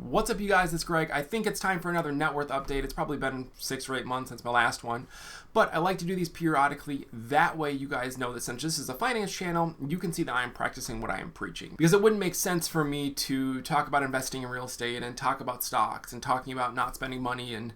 What's up, you guys? It's Greg. I think it's time for another net worth update. It's probably been 6 or 8 months since my last one, but I like to do these periodically. That way you guys know that since this is a finance channel, you can see that I am practicing what I am preaching. Because it wouldn't make sense for me to talk about investing in real estate and talk about stocks and talking about not spending money and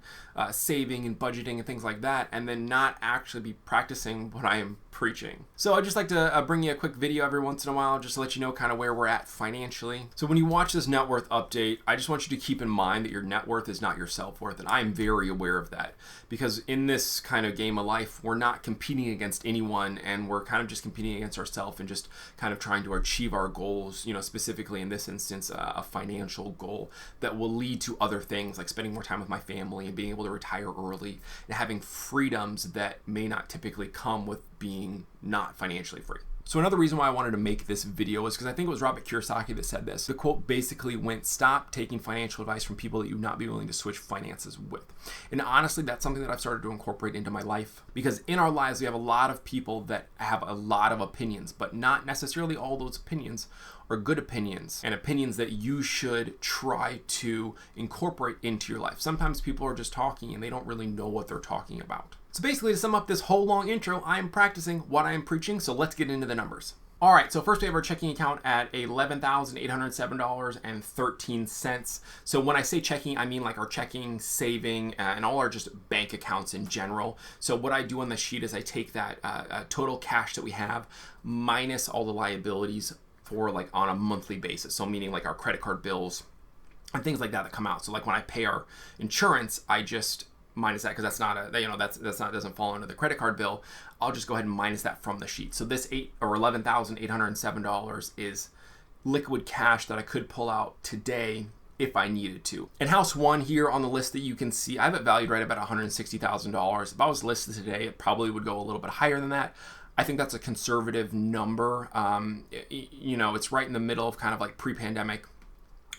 saving and budgeting and things like that, and then not actually be practicing what I am preaching. So I'd just like to bring you a quick video every once in a while just to let you know kind of where we're at financially. So when you watch this net worth update, I just want you to keep in mind that your net worth is not your self-worth, and I am very aware of that, because in this kind of game of life, we're not competing against anyone, and we're kind of just competing against ourselves and just kind of trying to achieve our goals, you know, specifically in this instance, a financial goal that will lead to other things like spending more time with my family and being able to retire early and having freedoms that may not typically come with being not financially free. So another reason why I wanted to make this video is because I think it was Robert Kiyosaki that said this. The quote basically went, "Stop taking financial advice from people that you would not be willing to switch finances with." And honestly, that's something that I've started to incorporate into my life, because in our lives, we have a lot of people that have a lot of opinions, but not necessarily all those opinions are good opinions and opinions that you should try to incorporate into your life. Sometimes people are just talking and they don't really know what they're talking about. So basically, to sum up this whole long intro, I am practicing what I am preaching, so let's get into the numbers. All right, so first we have our checking account at $11,807.13. So when I say checking, I mean like our checking, saving, and all our just bank accounts in general. So what I do on the sheet is I take that total cash that we have minus all the liabilities for like on a monthly basis. So meaning like our credit card bills and things like that come out. So like when I pay our insurance, I just minus that, because that's not doesn't fall under the credit card bill. I'll just go ahead and minus that from the sheet. So this $11,807 is liquid cash that I could pull out today if I needed to. And house one here on the list that you can see, I have it valued right about $160,000. If I was listed today, it probably would go a little bit higher than that. I think that's a conservative number. It's right in the middle of kind of like pre-pandemic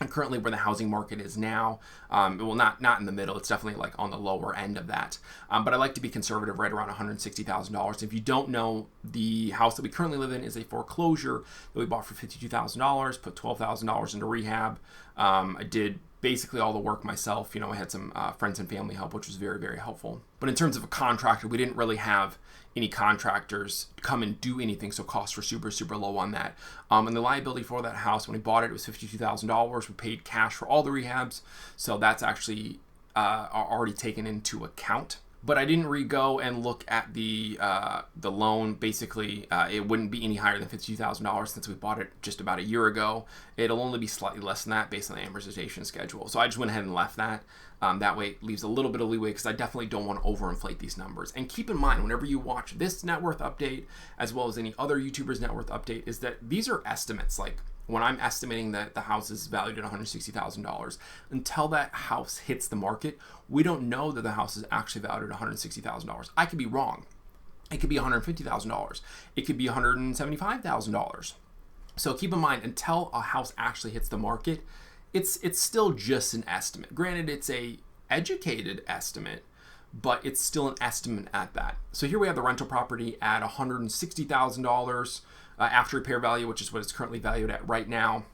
and currently where the housing market is now. Well, not in the middle. It's definitely like on the lower end of that. But I like to be conservative right around $160,000. If you don't know, the house that we currently live in is a foreclosure that we bought for $52,000, put $12,000 into rehab. I did basically all the work myself. I had some friends and family help, which was very, very helpful. But in terms of a contractor, we didn't really have any contractors come and do anything, so costs were super, super low on that. And the liability for that house, when we bought it, was $52,000. We paid cash for all the rehabs, so that's actually already taken into account. But I didn't re-go and look at the loan. Basically, it wouldn't be any higher than $52,000 since we bought it just about a year ago. It'll only be slightly less than that based on the amortization schedule. So I just went ahead and left that. That way it leaves a little bit of leeway, because I definitely don't want to overinflate these numbers. And keep in mind, whenever you watch this net worth update, as well as any other YouTuber's net worth update, is that these are estimates. Like when I'm estimating that the house is valued at $160,000, until that house hits the market, we don't know that the house is actually valued at $160,000. I could be wrong. It could be $150,000. It could be $175,000. So keep in mind, until a house actually hits the market, it's still just an estimate. Granted, it's a educated estimate, but it's still an estimate at that. So here we have the rental property at $160,000 after repair value, which is what it's currently valued at right now.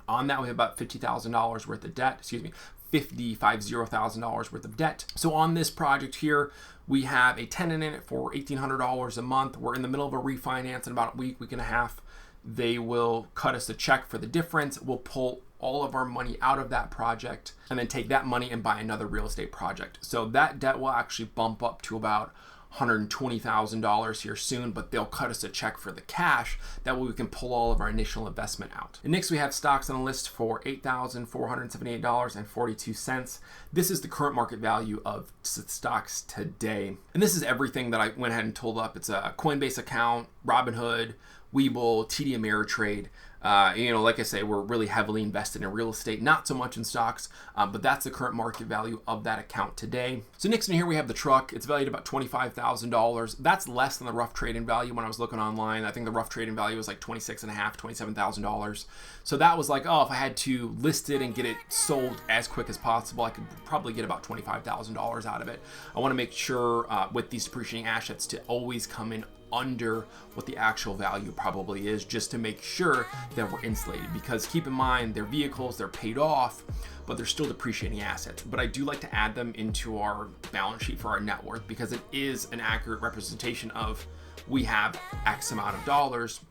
On that, we have about $50,000 worth of debt. $50,000 worth of debt. So on this project here, we have a tenant in it for $1,800 a month. We're in the middle of a refinance. In about a week and a half, they will cut us a check for the difference. We'll pull all of our money out of that project and then take that money and buy another real estate project. So that debt will actually bump up to about $120,000 here soon, but they'll cut us a check for the cash. That way we can pull all of our initial investment out. And next we have stocks on the list for $8,478.42. This is the current market value of stocks today. And this is everything that I went ahead and told up. It's a Coinbase account, Robinhood, Webull, TD Ameritrade. Like I say, we're really heavily invested in real estate, not so much in stocks, but that's the current market value of that account today. So next in here, we have the truck. It's valued at about $25,000. That's less than the rough trade-in value when I was looking online. I think the rough trade-in value was like $26,500, $27,000. So that was like, oh, if I had to list it and get it sold as quick as possible, I could probably get about $25,000 out of it. I want to make sure with these depreciating assets to always come in under what the actual value probably is, just to make sure that we're insulated. Because keep in mind, they're vehicles, they're paid off, but they're still depreciating assets. But I do like to add them into our balance sheet for our net worth, because it is an accurate representation of we have X amount of dollars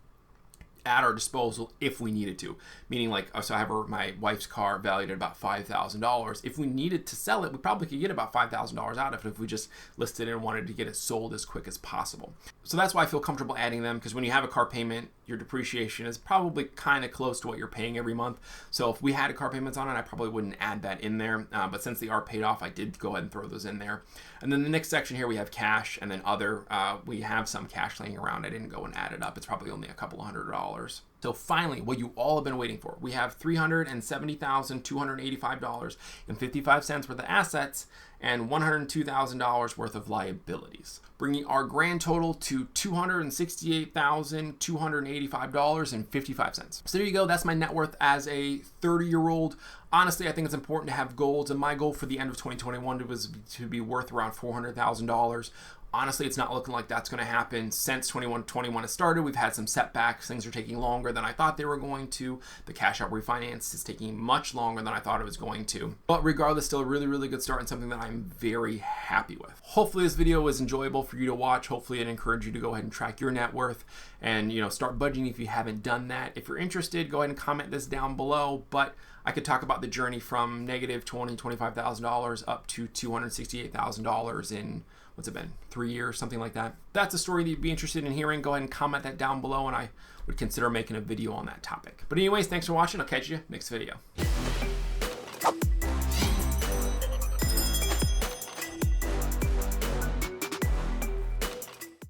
at our disposal if we needed to. Meaning, like, so I have my wife's car valued at about $5,000. If we needed to sell it, we probably could get about $5,000 out of it if we just listed it and wanted to get it sold as quick as possible. So that's why I feel comfortable adding them, because when you have a car payment, your depreciation is probably kind of close to what you're paying every month. So if we had a car payments on it, I probably wouldn't add that in there. But since they are paid off, I did go ahead and throw those in there. And then the next section here, we have cash, and then other. We have some cash laying around. I didn't go and add it up. It's probably only a couple of $100. So finally, what you all have been waiting for, we have $370,285.55 worth of assets and $102,000 worth of liabilities, bringing our grand total to $268,285.55. So there you go. That's my net worth as a 30-year-old. Honestly, I think it's important to have goals, and my goal for the end of 2021 was to be worth around $400,000. Honestly, it's not looking like that's going to happen. Since 2021 has started, we've had some setbacks. Things are taking longer than I thought they were going to. The cash out refinance is taking much longer than I thought it was going to. But regardless, still a really, really good start and something that I'm very happy with. Hopefully this video was enjoyable for you to watch. Hopefully it encouraged you to go ahead and track your net worth and, start budgeting if you haven't done that. If you're interested, go ahead and comment this down below. But I could talk about the journey from negative $25,000 up to $268,000 in, what's it been, 3 years, something like that. If that's a story that you'd be interested in hearing, go ahead and comment that down below, and I would consider making a video on that topic. But anyways, thanks for watching. I'll catch you next video.